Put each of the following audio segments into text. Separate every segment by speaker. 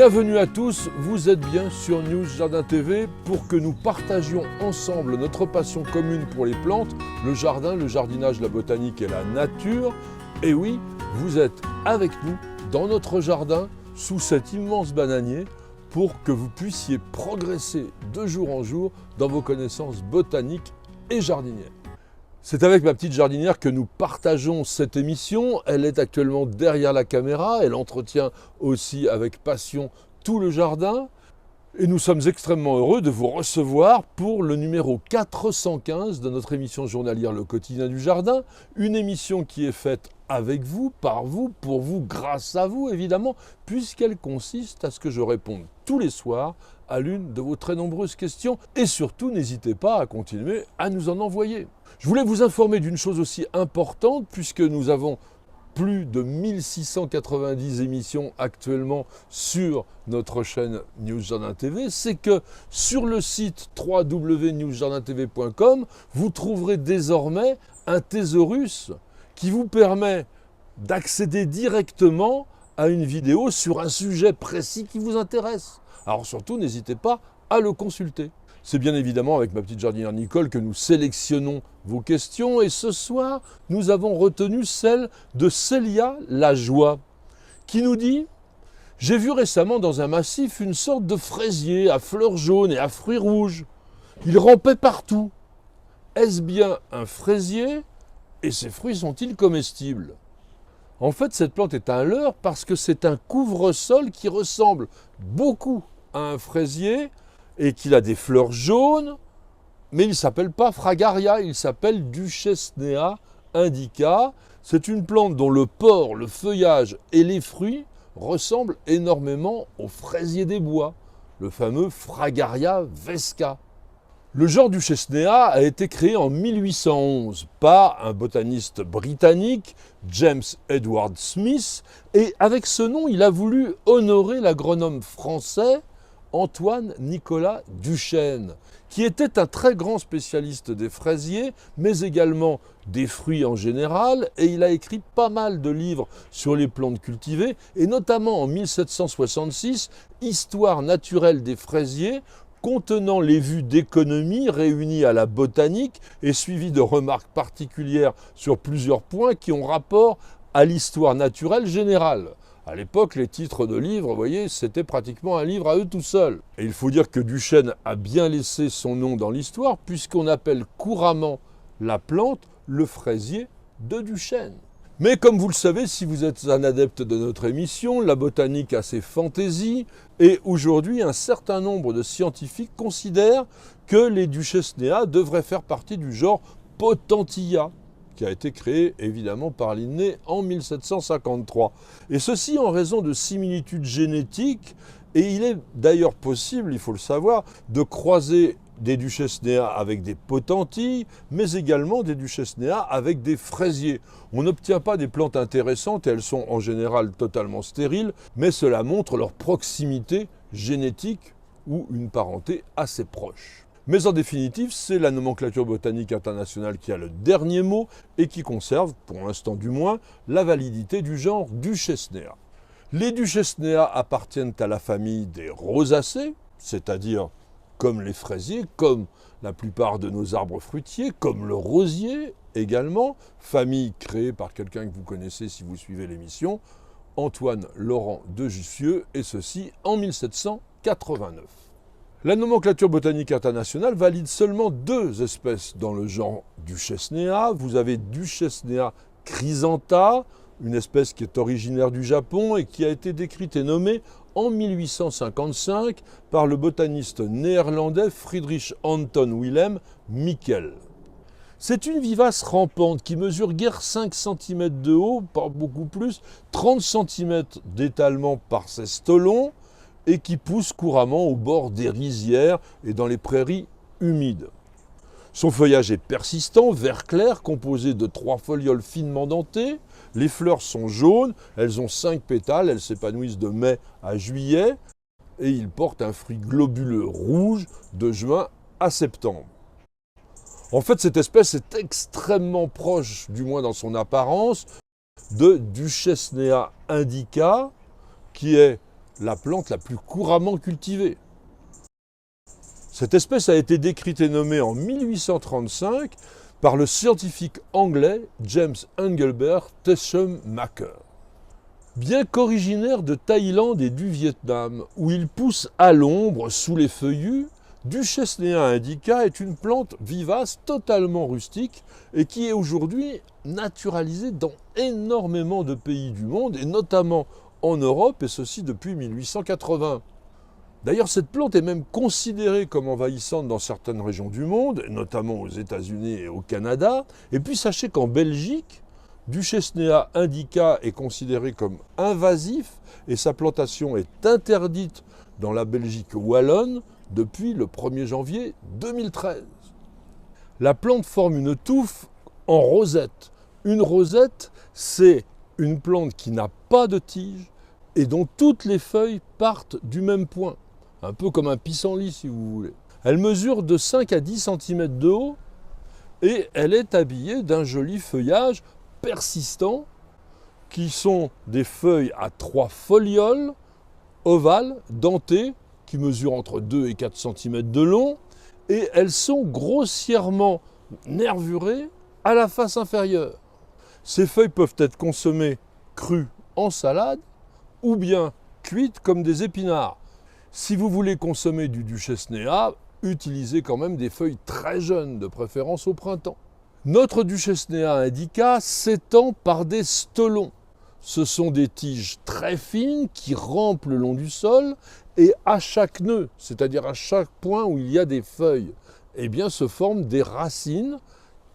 Speaker 1: Bienvenue à tous, vous êtes bien sur News Jardin TV pour que nous partagions ensemble notre passion commune pour les plantes, le jardin, le jardinage, la botanique et la nature. Et oui, vous êtes avec nous dans notre jardin, sous cet immense bananier, pour que vous puissiez progresser de jour en jour dans vos connaissances botaniques et jardinières. C'est avec ma petite jardinière que nous partageons cette émission. Elle est actuellement derrière la caméra. Elle entretient aussi avec passion tout le jardin. Et nous sommes extrêmement heureux de vous recevoir pour le numéro 415 de notre émission journalière Le Quotidien du Jardin. Une émission qui est faite avec vous, par vous, pour vous, grâce à vous évidemment, puisqu'elle consiste à ce que je réponde tous les soirs à l'une de vos très nombreuses questions. Et surtout, n'hésitez pas à continuer à nous en envoyer. Je voulais vous informer d'une chose aussi importante, puisque nous avons plus de 1690 émissions actuellement sur notre chaîne News Jardin TV, c'est que sur le site www.newsjardintv.com, vous trouverez désormais un thésaurus qui vous permet d'accéder directement à une vidéo sur un sujet précis qui vous intéresse. Alors surtout, n'hésitez pas à le consulter. C'est bien évidemment avec ma petite jardinière Nicole que nous sélectionnons vos questions et ce soir, nous avons retenu celle de Célia Lajoie qui nous dit « J'ai vu récemment dans un massif une sorte de fraisier à fleurs jaunes et à fruits rouges. Il rampait partout. Est-ce bien un fraisier et ses fruits sont-ils comestibles ?» En fait, cette plante est un leurre parce que c'est un couvre-sol qui ressemble beaucoup à un fraisier et qu'il a des fleurs jaunes, mais il ne s'appelle pas Fragaria, il s'appelle Duchesnea indica. C'est une plante dont le port, le feuillage et les fruits ressemblent énormément au fraisier des bois, le fameux Fragaria vesca. Le genre Duchesnea a été créé en 1811 par un botaniste britannique, James Edward Smith, et avec ce nom, il a voulu honorer l'agronome français Antoine-Nicolas Duchesne, qui était un très grand spécialiste des fraisiers, mais également des fruits en général, et il a écrit pas mal de livres sur les plantes cultivées, et notamment en 1766, Histoire naturelle des fraisiers, contenant les vues d'économie réunies à la botanique et suivies de remarques particulières sur plusieurs points qui ont rapport à l'histoire naturelle générale. À l'époque, les titres de livres, vous voyez, c'était pratiquement un livre à eux tout seuls. Et il faut dire que Duchesne a bien laissé son nom dans l'histoire, puisqu'on appelle couramment la plante le fraisier de Duchesne. Mais comme vous le savez, si vous êtes un adepte de notre émission, la botanique a ses fantaisies, et aujourd'hui, un certain nombre de scientifiques considèrent que les Duchesnea devraient faire partie du genre Potentilla, qui a été créé évidemment par Linné en 1753. Et ceci en raison de similitudes génétiques, et il est d'ailleurs possible, il faut le savoir, de croiser des Duchesnea avec des potentilles, mais également des Duchesnea avec des fraisiers. On n'obtient pas des plantes intéressantes, et elles sont en général totalement stériles, mais cela montre leur proximité génétique ou une parenté assez proche. Mais en définitive, c'est la nomenclature botanique internationale qui a le dernier mot et qui conserve, pour l'instant du moins, la validité du genre Duchesnea. Les Duchesnea appartiennent à la famille des rosacées, c'est-à-dire comme les fraisiers, comme la plupart de nos arbres fruitiers, comme le rosier également, famille créée par quelqu'un que vous connaissez si vous suivez l'émission, Antoine Laurent de Jussieu, et ceci en 1789. La nomenclature botanique internationale valide seulement deux espèces dans le genre Duchesnea. Vous avez Duchesnea chrysantha, une espèce qui est originaire du Japon et qui a été décrite et nommée en 1855 par le botaniste néerlandais Friedrich Anton Wilhelm Mickel. C'est une vivace rampante qui mesure guère 5 cm de haut, pas beaucoup plus, 30 cm d'étalement par ses stolons, et qui pousse couramment au bord des rizières et dans les prairies humides. Son feuillage est persistant, vert clair, composé de 3 folioles finement dentées. Les fleurs sont jaunes, elles ont 5 pétales, elles s'épanouissent de mai à juillet, et il porte un fruit globuleux rouge de juin à septembre. En fait, cette espèce est extrêmement proche, du moins dans son apparence, de Duchesnea indica, qui est la plante la plus couramment cultivée. Cette espèce a été décrite et nommée en 1835 par le scientifique anglais James Engelbert Teschemacher. Bien qu'originaire de Thaïlande et du Vietnam, où il pousse à l'ombre sous les feuillus, Duchesnea indica est une plante vivace, totalement rustique, et qui est aujourd'hui naturalisée dans énormément de pays du monde, et notamment en Europe, et ceci depuis 1880. D'ailleurs, cette plante est même considérée comme envahissante dans certaines régions du monde, notamment aux États-Unis et au Canada. Et puis sachez qu'en Belgique, Duchesnea indica est considéré comme invasif et sa plantation est interdite dans la Belgique wallonne depuis le 1er janvier 2013. La plante forme une touffe en rosette. Une rosette, c'est une plante qui n'a pas de tige et dont toutes les feuilles partent du même point. Un peu comme un pissenlit si vous voulez. Elle mesure de 5 à 10 cm de haut et elle est habillée d'un joli feuillage persistants qui sont des feuilles à 3 folioles ovales, dentées, qui mesurent entre 2 et 4 cm de long, et elles sont grossièrement nervurées à la face inférieure. Ces feuilles peuvent être consommées crues en salade ou bien cuites comme des épinards. Si vous voulez consommer du Duchesnea, utilisez quand même des feuilles très jeunes, de préférence au printemps. Notre Duchesnea indica s'étend par des stolons. Ce sont des tiges très fines qui rampent le long du sol et à chaque nœud, c'est-à-dire à chaque point où il y a des feuilles, eh bien, se forment des racines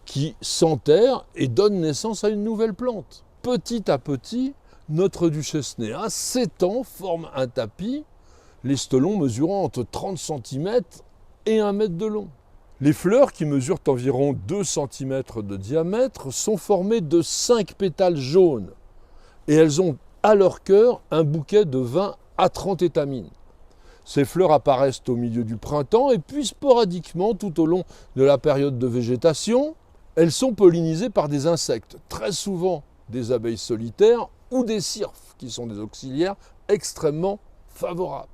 Speaker 1: qui s'enterrent et donnent naissance à une nouvelle plante. Petit à petit, notre Duchesnea s'étend, forme un tapis, les stolons mesurant entre 30 cm et 1 mètre de long. Les fleurs, qui mesurent environ 2 cm de diamètre, sont formées de 5 pétales jaunes et elles ont à leur cœur un bouquet de 20 à 30 étamines. Ces fleurs apparaissent au milieu du printemps et puis sporadiquement tout au long de la période de végétation. Elles sont pollinisées par des insectes, très souvent des abeilles solitaires ou des cirphes, qui sont des auxiliaires extrêmement favorables.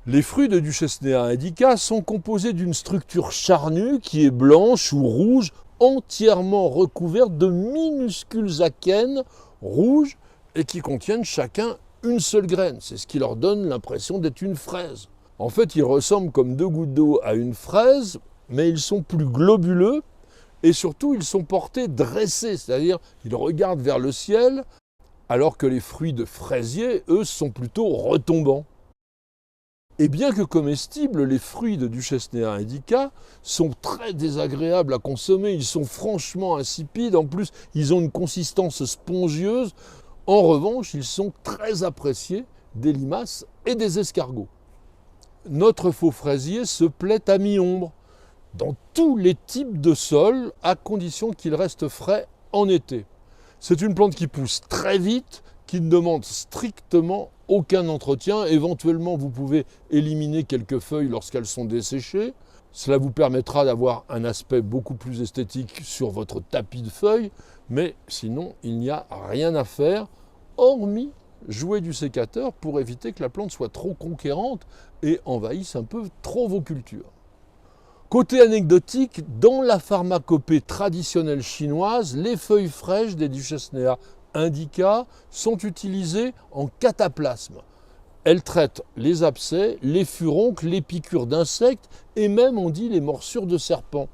Speaker 1: Les fruits de Duchesnea indica sont composés d'une structure charnue qui est blanche ou rouge, entièrement recouverte de minuscules akènes rouges et qui contiennent chacun une seule graine. C'est ce qui leur donne l'impression d'être une fraise. En fait, ils ressemblent comme 2 gouttes d'eau à une fraise, mais ils sont plus globuleux et surtout ils sont portés dressés, c'est-à-dire ils regardent vers le ciel, alors que les fruits de fraisier, eux, sont plutôt retombants. Et bien que comestibles, les fruits de Duchesnea indica sont très désagréables à consommer, ils sont franchement insipides, en plus ils ont une consistance spongieuse. En revanche, ils sont très appréciés des limaces et des escargots. Notre faux fraisier se plaît à mi-ombre, dans tous les types de sols, à condition qu'il reste frais en été. C'est une plante qui pousse très vite, qui ne demande strictement aucun entretien. Éventuellement, vous pouvez éliminer quelques feuilles lorsqu'elles sont desséchées. Cela vous permettra d'avoir un aspect beaucoup plus esthétique sur votre tapis de feuilles, mais sinon, il n'y a rien à faire, hormis jouer du sécateur pour éviter que la plante soit trop conquérante et envahisse un peu trop vos cultures. Côté anecdotique, dans la pharmacopée traditionnelle chinoise, les feuilles fraîches des Duchesnea indica sont utilisées en cataplasme. Elles traitent les abcès, les furoncles, les piqûres d'insectes et même, on dit, les morsures de serpents.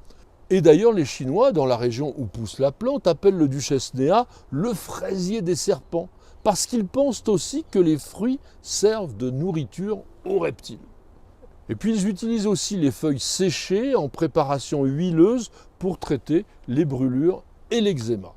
Speaker 1: Et d'ailleurs, les Chinois, dans la région où pousse la plante, appellent le Duchesnea le fraisier des serpents, parce qu'ils pensent aussi que les fruits servent de nourriture aux reptiles. Et puis ils utilisent aussi les feuilles séchées en préparation huileuse pour traiter les brûlures et l'eczéma.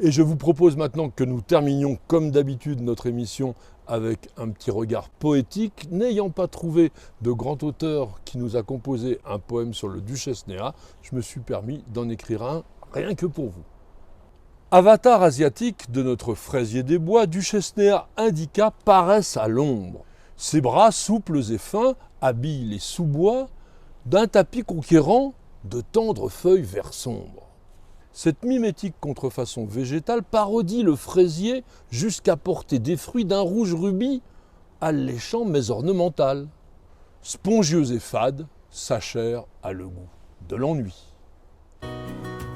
Speaker 1: Et je vous propose maintenant que nous terminions comme d'habitude notre émission avec un petit regard poétique. N'ayant pas trouvé de grand auteur qui nous a composé un poème sur le Duchesnea, je me suis permis d'en écrire un rien que pour vous. Avatar asiatique de notre fraisier des bois, Duchesnea indica paraissent à l'ombre. Ses bras souples et fins habillent les sous-bois d'un tapis conquérant de tendres feuilles vert sombre. Cette mimétique contrefaçon végétale parodie le fraisier jusqu'à porter des fruits d'un rouge rubis alléchant mais ornemental. Spongieuse et fade, sa chair a le goût de l'ennui.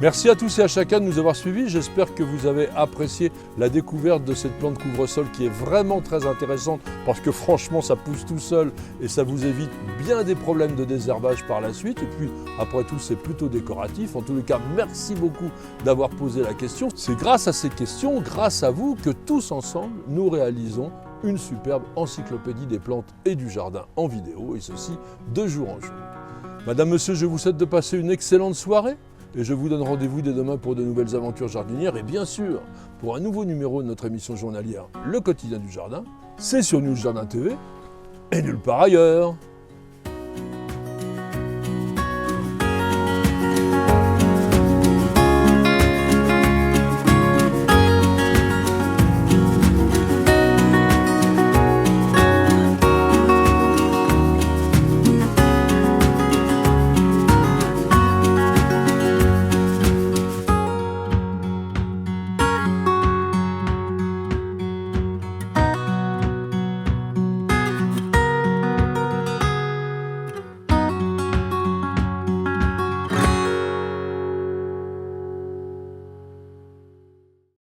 Speaker 1: Merci à tous et à chacun de nous avoir suivis. J'espère que vous avez apprécié la découverte de cette plante couvre-sol qui est vraiment très intéressante parce que franchement ça pousse tout seul et ça vous évite bien des problèmes de désherbage par la suite. Et puis après tout c'est plutôt décoratif. En tous les cas, merci beaucoup d'avoir posé la question. C'est grâce à ces questions, grâce à vous, que tous ensemble nous réalisons une superbe encyclopédie des plantes et du jardin en vidéo, et ceci de jour en jour. Madame, monsieur, je vous souhaite de passer une excellente soirée. Et je vous donne rendez-vous dès demain pour de nouvelles aventures jardinières et bien sûr pour un nouveau numéro de notre émission journalière Le Quotidien du Jardin. C'est sur News Jardin TV et nulle part ailleurs.